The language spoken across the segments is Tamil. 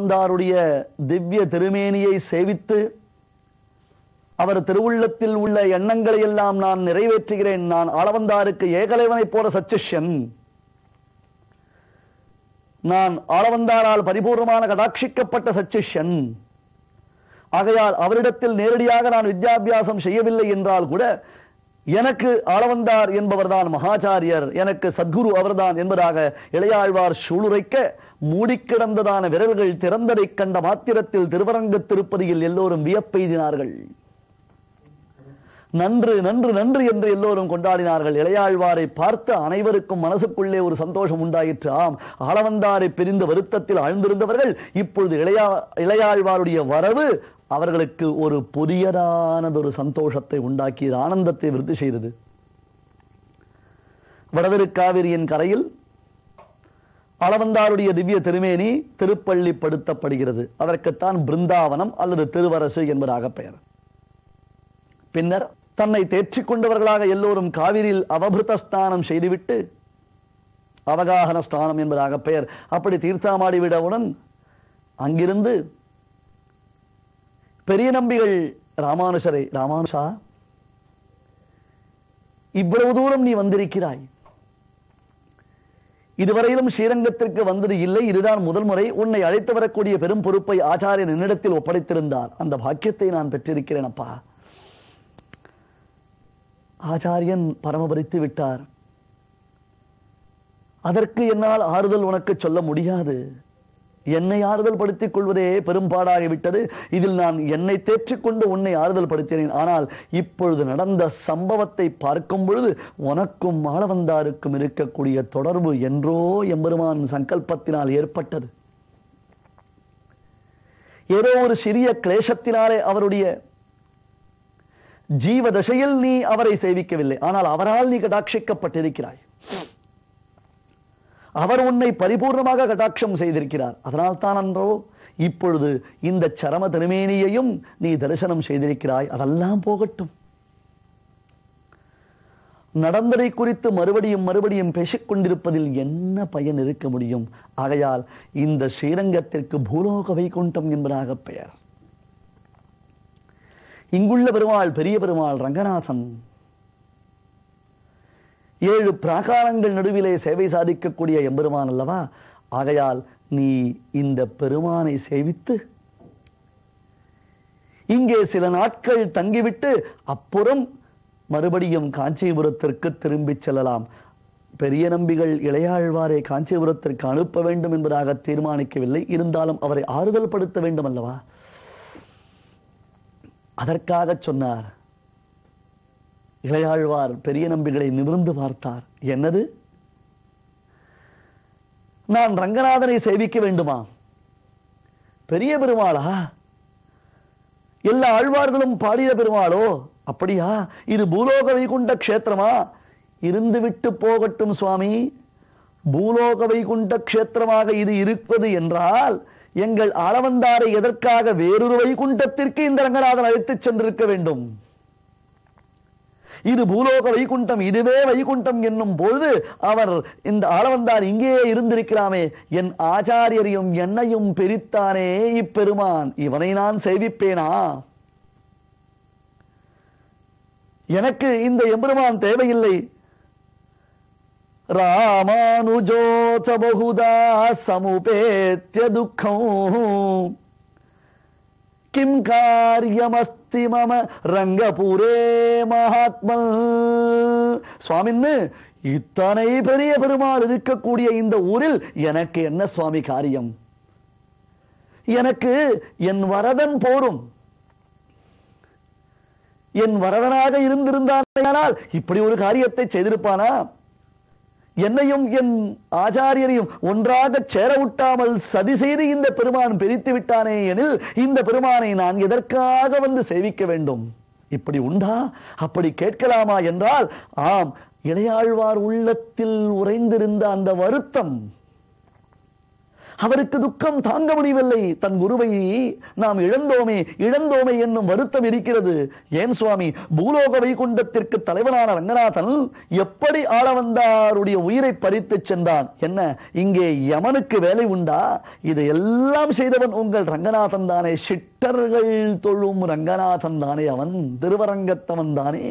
ஆளவந்தாருடைய திவ்ய திருமேனியை சேவித்து அவர் திருவுள்ளத்தில் உள்ள எண்ணங்களை எல்லாம் நான் நிறைவேற்றுகிறேன். நான் ஆளவந்தாருக்கு ஏகலைவனை போல சச்சிஷ்யன். நான் ஆளவந்தாரால் பரிபூர்ணமான கடாட்சிக்கப்பட்ட சச்சிஷ்யன். ஆகையால் அவரிடத்தில் நேரடியாக நான் வித்யாபியாசம் செய்யவில்லை என்றால் கூட எனக்கு ஆளவந்தார் என்பவர்தான் மகாச்சாரியர், எனக்கு சத்குரு அவர்தான் என்பதாக இளையாழ்வார் சூளுரைக்க மூடிக்கிடந்ததான விரல்கள் திறந்ததை கண்ட மாத்திரத்தில் திருவரங்க திருப்பதியில் எல்லோரும் வியப்பெய்தினார்கள். நன்று நன்று நன்று என்று எல்லோரும் கொண்டாடினார்கள். இளையாழ்வாரை பார்த்து அனைவருக்கும் மனசுக்குள்ளே ஒரு சந்தோஷம் உண்டாயிற்று. ஆம், ஆளவந்தாரை பிரிந்த வருத்தத்தில் ஆழ்ந்திருந்தவர்கள் இப்பொழுது இளையாழ்வாருடைய வரவு அவர்களுக்கு ஒரு புதியதானதொரு சந்தோஷத்தை உண்டாக்கிய ஆனந்தத்தை விருத்தி செய்தது. வடதிருக்காவிரியின் கரையில் ஆளவந்தாருடைய திவ்ய திருமேனி திருப்பள்ளிப்படுத்தப்படுகிறது. அதற்குத்தான் பிருந்தாவனம் அல்லது திருவரசு என்பதாக பெயர். பின்னர் தன்னை தேற்றிக் கொண்டவர்களாக எல்லோரும் காவிரியில் அவபிருத ஸ்நானம் செய்துவிட்டு அவகாகன ஸ்நானம் என்பதாக பெயர். அப்படி தீர்த்தாமாடி விடவுடன் அங்கிருந்து பெரிய நம்பிகள் ராமானுஷரை, ராமானுஷா, இவ்வளவு தூரம் நீ வந்திருக்கிறாய், இதுவரையிலும் ஸ்ரீரங்கத்திற்கு வந்தது இல்லை, இதுதான் முதல் முறை. உன்னை அழைத்து வரக்கூடிய பெரும் பொறுப்பை ஆச்சாரியன் என்னிடத்தில் ஒப்படைத்திருந்தார். அந்த பாக்கியத்தை நான் பெற்றிருக்கிறேன் அப்பா. ஆச்சாரியன் பரமபரித்து விட்டார். அதற்கு என்னால் ஆறுதல் உனக்கு சொல்ல முடியாது. என்னை ஆறுதல் படுத்திக் கொள்வதே பெரும்பாடாகிவிட்டது. இதில் நான் என்னை தேற்றிக்கொண்டு உன்னை ஆறுதல் படுத்தினேன். ஆனால் இப்பொழுது நடந்த சம்பவத்தை பார்க்கும் பொழுது உனக்கும் ஆளவந்தாருக்கும் இருக்கக்கூடிய தொடர்பு என்றோ எம்பெருமான் சங்கல்பத்தினால் ஏற்பட்டது. ஏதோ ஒரு சிறிய கிளேசத்தினாலே அவருடைய ஜீவதசையில் நீ அவரை சேவிக்கவில்லை, ஆனால் அவரால் நீ கடாட்சிக்கப்பட்டிருக்கிறாய். அவர் உன்னை பரிபூர்ணமாக கடாட்சம் செய்திருக்கிறார். அதனால் தான் அன்றோ இப்பொழுது இந்த சரம திருமேனியையும் நீ தரிசனம் செய்திருக்கிறாய். அதெல்லாம் போகட்டும். நடந்ததை குறித்து மறுபடியும் மறுபடியும் பேசிக்கொண்டிருப்பதில் என்ன பயன் இருக்க முடியும்? ஆகையால் இந்த ஸ்ரீரங்கத்திற்கு பூலோக வைகுண்டம் என்பதாக பெயர். இங்குள்ள பெருமாள் பெரிய பெருமாள் ரங்கநாதன் 7 பிராகாரங்கள் நடுவிலே சேவை சாதிக்கக்கூடிய எம்பெருமான் அல்லவா? ஆகையால் நீ இந்த பெருமானை சேவித்து இங்கே சில நாட்கள் தங்கிவிட்டு அப்புறம் மறுபடியும் காஞ்சிபுரத்திற்கு திரும்பிச் செல்லலாம். பெரிய நம்பிகள் இளையாழ்வாரை காஞ்சிபுரத்திற்கு அனுப்ப வேண்டும் என்பதாக தீர்மானிக்கவில்லை. இருந்தாலும் அவரை ஆறுதல் படுத்த வேண்டும் அல்லவா? அதற்காக சொன்னார். இளையாழ்வார் பெரிய நம்பிகளை நிமிர்ந்து பார்த்தார். என்னது, நான் ரங்கநாதனை சேவிக்க வேண்டுமா? பெரிய பெருமாளா? எல்லா ஆழ்வார்களும் பாடிய பெருமாளோ? அப்படியா? இது பூலோக வைகுண்ட கஷேத்திரமா? இருந்துவிட்டு போகட்டும் சுவாமி. பூலோக வைகுண்ட கஷேத்திரமாக இது இருப்பது என்றால் எங்கள் ஆளவந்தாரை எதற்காக வேறொரு வைகுண்டத்திற்கு இந்த ரங்கநாதன் அழைத்துச் சென்றிருக்க வேண்டும்? இது பூலோக வைகுண்டம், இதுவே வைகுண்டம் என்னும் பொழுது அவர் இந்த ஆளவந்தார் இங்கேயே இருந்திருக்கலாமே. என் ஆச்சாரியரையும் என்னையும் பிரித்தானே இப்பெருமான், இவனை நான் சேவிப்பேனா? எனக்கு இந்த எம்பெருமான் தேவையில்லை. ராமானுஜோத பகுதா சமுபேத்ய துக்கம் கிம் காரியமஸ்தி மம ரங்கபுரே மகாத்மல். சுவாமின்னு இத்தனை பெரிய பெருமாள் இருக்கக்கூடிய இந்த ஊரில் எனக்கு என்ன சுவாமி காரியம்? எனக்கு என் வரதன் போரும். என் வரதனாக இருந்திருந்தானால் இப்படி ஒரு காரியத்தை செய்திருப்பானா? என்னையும் என் ஆச்சாரியரையும் ஒன்றாக சேரவிட்டாமல் சதி செய்து இந்த பெருமான் பிரித்து விட்டானே எனில் இந்த பெருமானை நான் எதற்காக வந்து சேவிக்க வேண்டும்? இப்படி உண்டா? அப்படி கேட்கலாமா என்றால் ஆம், இளையாழ்வார் உள்ளத்தில் உறைந்திருந்த அந்த வருத்தம், அவருக்கு துக்கம் தாங்க முடியவில்லை. தன் குருவை நாம் இழந்தோமே என்னும் வருத்தம் இருக்கிறது. ஏன் சுவாமி, பூலோக வைகுண்டத்திற்கு தலைவனான ரங்கநாதன் எப்படி ஆளவந்தாருடைய உயிரை பறித்து சென்றான்? என்ன இங்கே யமனுக்கு வேலை உண்டா? இது எல்லாம் செய்தவன் உங்கள் ரங்கநாதன் தானே. சிட்டர்கள் தொழும் ரங்கநாதன் தானே, அவன் திருவரங்கத்தவன் தானே.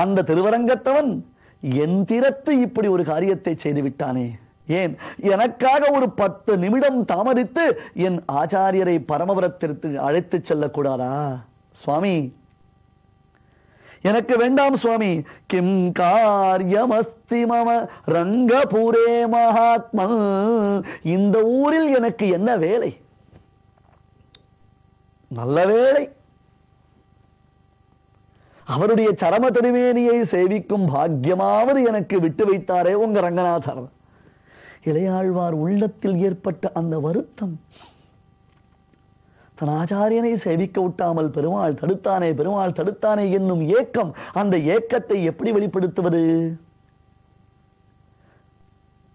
அந்த திருவரங்கத்தவன் என் திறத்து இப்படி ஒரு காரியத்தை செய்து விட்டானே. ஏன் எனக்காக ஒரு 10 நிமிடம் தாமதித்து என் ஆச்சாரியரை பரமபுரத்திற்கு அழைத்து செல்லக்கூடாதா? சுவாமி, எனக்கு வேண்டாம் சுவாமி. கிம் காரியமஸ்தி மம ரங்கபுரே மகாத்மா, இந்த ஊரில் எனக்கு என்ன வேலை? நல்ல வேலை, அவருடைய சரம திருமேனியை சேவிக்கும் பாக்கியமாவது எனக்கு விட்டு வைத்தாரே உங்க ரங்கநாதர். இளையாழ்வார் உள்ளத்தில் ஏற்பட்ட அந்த வருத்தம், தன் ஆச்சாரியனை சேவிக்க விட்டாமல் பெருமாள் தடுத்தானே என்னும் ஏக்கம், அந்த ஏக்கத்தை எப்படி வெளிப்படுத்துவது?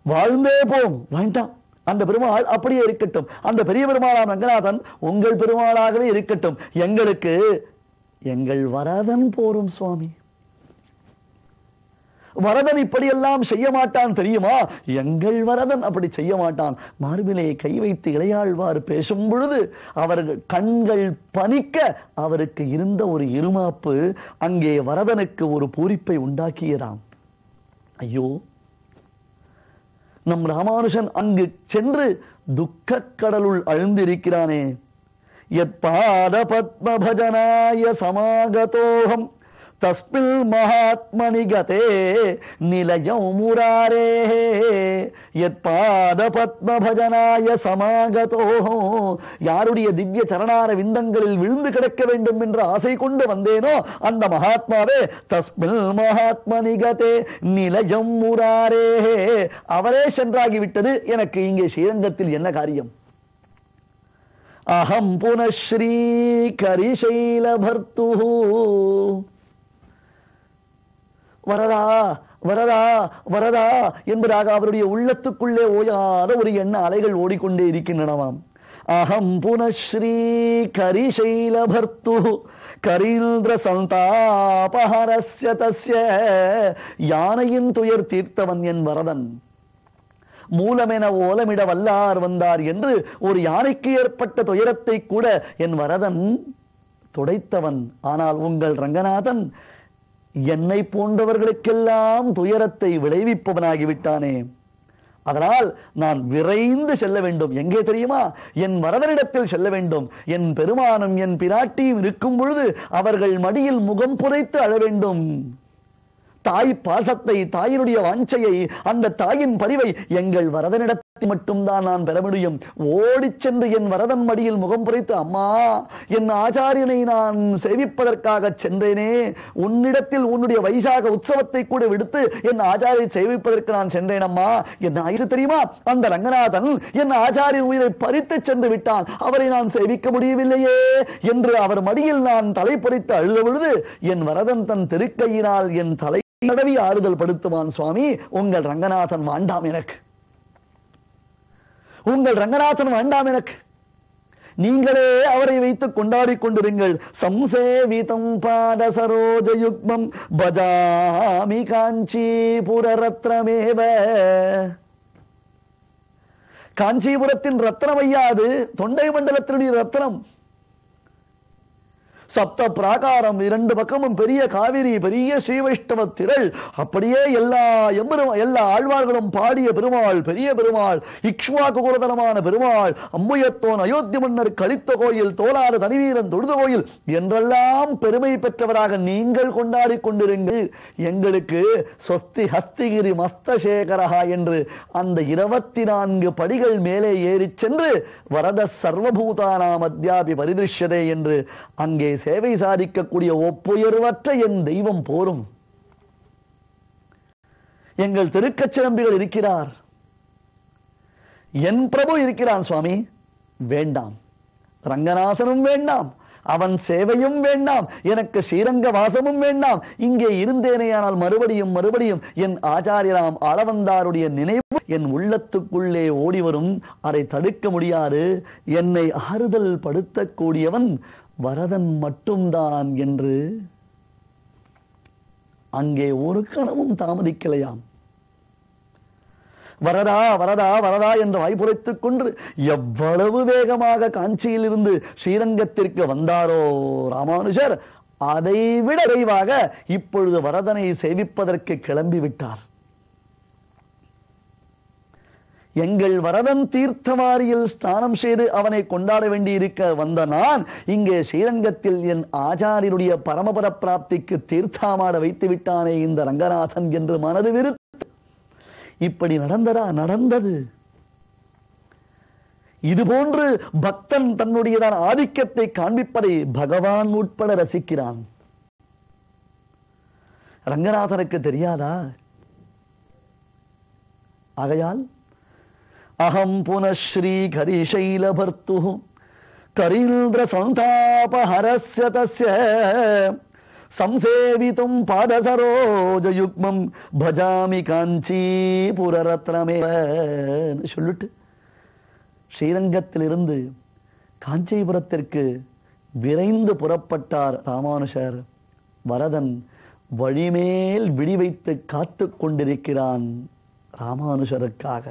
வாழ்ந்தே போம், வேண்டாம், அந்த பெருமாள் அப்படியே இருக்கட்டும். அந்த பெரிய பெருமாளாம் ரங்கநாதன் உங்கள் பெருமாளாகவே இருக்கட்டும். எங்களுக்கு எங்கள் வரதன் போரும் சுவாமி. வரதன் இப்படியெல்லாம் செய்ய மாட்டான் தெரியுமா? எங்கள் வரதன் அப்படி செய்ய மாட்டான். மார்பிலே கை வைத்து இளையாழ்வார் பேசும் பொழுது அவர்கள் கண்கள் பனிக்க அவருக்கு இருந்த ஒரு இருமாப்பு அங்கே வரதனுக்கு ஒரு பூரிப்பை உண்டாக்கியதாம். ஐயோ, நம் ராமானுஜன் அங்கு சென்று துக்கக் கடலுள் அழுந்திருக்கிறானே. யத்பாத பத்ம பஜனாய சமாகதோஹம் தஸ்மில் மகாத்மனி கதே நிலயம் முராரே. யத்பாத பத்ம பஜனாய சமாகதோஹம், யாருடைய திவ்ய சரணார விந்தங்களில் விழுந்து கிடக்க வேண்டும் என்ற ஆசை கொண்டு வந்தேனோ அந்த மகாத்மாவே தஸ்மில் மகாத்மனி கதே நிலயம் முராரே, அவரே சென்றாகிவிட்டது. எனக்கு இங்கே ஸ்ரீரங்கத்தில் என்ன காரியம்? அகம் புனஸ்ரீ கரிசைல பர்த்து, வரதா வரதா வரதா என்பதாக அவருடைய உள்ளத்துக்குள்ளே ஓயாத ஒரு எண்ண அலைகள் ஓடிக்கொண்டே இருக்கின்றனவாம். அகம் புனஸ்ரீ கரிசைல பர்த்து கரீந்திர சந்தாபஹரஸ்ய தஸ்ய, யானையின் துயர் தீர்த்தவன் என் வரதன். மூலமென ஓலமிட வல்லார் வந்தார் என்று ஒரு யானைக்கு ஏற்பட்ட துயரத்தை கூட என் வரதன் துடைத்தவன். ஆனால் உங்கள் ரங்கநாதன் என்னை போன்றவர்களுக்கெல்லாம் துயரத்தை விளைவிப்பவனாகிவிட்டானே. அதனால் நான் விரைந்து செல்ல வேண்டும். எங்கே தெரியுமா? என் வரதனிடத்தில் செல்ல வேண்டும். என் பெருமானும் என் பிராட்டியும் இருக்கும் பொழுது அவர்கள் மடியில் முகம் புதைத்து அழ வேண்டும். தாய் பாசத்தை, தாயினுடைய வாஞ்சையை, அந்த தாயின் பரிவை எங்கள் வரதனிடத்தில் மட்டும்தான் நான் பெற முடியும். ஓடிச் சென்று என் வரதன் மடியில் முகம் புதைத்து, அம்மா, என் ஆச்சாரியனை நான் சேவிப்பதற்காக சென்றேனே, உன்னிடத்தில் உன்னுடைய வைசாக உற்சவத்தை கூட விடுத்து என் ஆச்சாரியை சேவிப்பதற்கு நான் சென்றேன் அம்மா. என்ன ஆயிற்று தெரியுமா? அந்த ரங்கநாதன் என் ஆச்சாரிய உயிரை பறித்து சென்று விட்டான், அவரை நான் சேவிக்க முடியவில்லையே என்று அவர் மடியில் நான் தலை பறித்து அழுத பொழுது என் வரதன் தன் திருக்கையினால் என் தலை தடவி ஆறுதல் படுத்துவான். சுவாமி, உங்கள் ரங்கநாதன் வேண்டாம் எனக்கு, உங்கள் ரங்கநாதன் வேண்டாம் எனக்கு. நீங்களே அவரை வைத்து கொண்டாடி கொண்டிருங்கள். சம்சேவிதம் பாத சரோஜ யுக்மம் பஜாமி காஞ்சிபுர ரத்னமேவ. காஞ்சிபுரத்தின் ரத்னம் ஐயா, அது தொண்டை மண்டலத்தினுடைய ரத்னம். சப்த பிராகாரம், 2 பக்கமும் பெரிய காவிரி, பெரிய ஸ்ரீவைஷ்ணவ திரள், அப்படியே எல்லா ஆழ்வார்களும் பாடிய பெருமாள், பெரிய பெருமாள், இக்ஷ்வாக்கு குலதனமான பெருமாள், அம்புயத்தோன் அயோத்தி மன்னர் கழித்த கோயில், தோலாறு தனிவீரன் தொழுத கோயில் என்றெல்லாம் பெருமை பெற்றவராக நீங்கள் கொண்டாடி கொண்டிருங்கள். எங்களுக்கு ஸ்வஸ்தி ஹஸ்திகிரி மஸ்தசேகரஹா என்று அந்த 24 படிகள் மேலே ஏறி சென்று வரத சர்வபூதானாம் அத்யாபி பரிதிருஷ்யதே என்று அங்கே சேவை சாதிக்கக்கூடிய ஒப்புயர்வற்ற என் தெய்வம் போரும். எங்கள் திருக்கச்சிரம்பிகள் இருக்கிறார், என் பிரபு இருக்கிறான். சுவாமி வேண்டாம், ரங்கநாதனும் வேண்டாம், அவன் சேவையும் வேண்டாம், எனக்கு ஸ்ரீரங்க வாசமும் வேண்டாம். இங்கே இருந்தேனேயானால் மறுபடியும் மறுபடியும் என் ஆச்சாரியராம் ஆளவந்தாருடைய நினைவு என் உள்ளத்துக்குள்ளே ஓடி வரும். அதை தடுக்க முடியாது. என்னை ஆறுதல் படுத்தக்கூடியவன் வரதன் மட்டும்தான் என்று அங்கே ஒரு கணமும் தாமதிக்கலையாம். வரதா வரதா வரதா என்று வாய்ப்புரைத்துக் கொண்டு எவ்வளவு வேகமாக காஞ்சியில் இருந்து ஸ்ரீரங்கத்திற்கு வந்தாரோ ராமானுஜர், அதைவிட விரைவாக இப்பொழுது வரதனை சேவிப்பதற்கு கிளம்பி விட்டார். எங்கள் வரதன் தீர்த்தவாரியில் ஸ்நானம் செய்து அவனை கொண்டாட வேண்டியிருக்க வந்த நான் இங்கே ஸ்ரீரங்கத்தில் என் ஆச்சாரியருடைய பரமபத பிராப்திக்கு தீர்த்தமாட வைத்து விட்டானே இந்த ரங்கநாதன் என்று மனது விருத்து. இப்படி நடந்ததா? நடந்தது. இதுபோன்று பக்தன் தன்னுடையதான ஆதிக்கத்தை காண்பிப்பதை பகவான் உட்பட ரசிக்கிறான். ரங்கநாதனுக்கு தெரியாதா? ஆகையால் அகம் புனஸ்ரீ கரிசைலபர்த்து கரீந்திர சந்தாபஹரஸ்ய தஸ்ய சம்சேவித்தும் பாதசரோஜயுக்மம் பஜாமி காஞ்சிபுரரத்னமே சொல்லிட்டு ஸ்ரீரங்கத்திலிருந்து காஞ்சிபுரத்திற்கு விரைந்து புறப்பட்டார் ராமானுஜர். வரதன் வழிமேல் விழி வைத்து காத்துக் கொண்டிருக்கிறான் ராமானுஜருக்காக.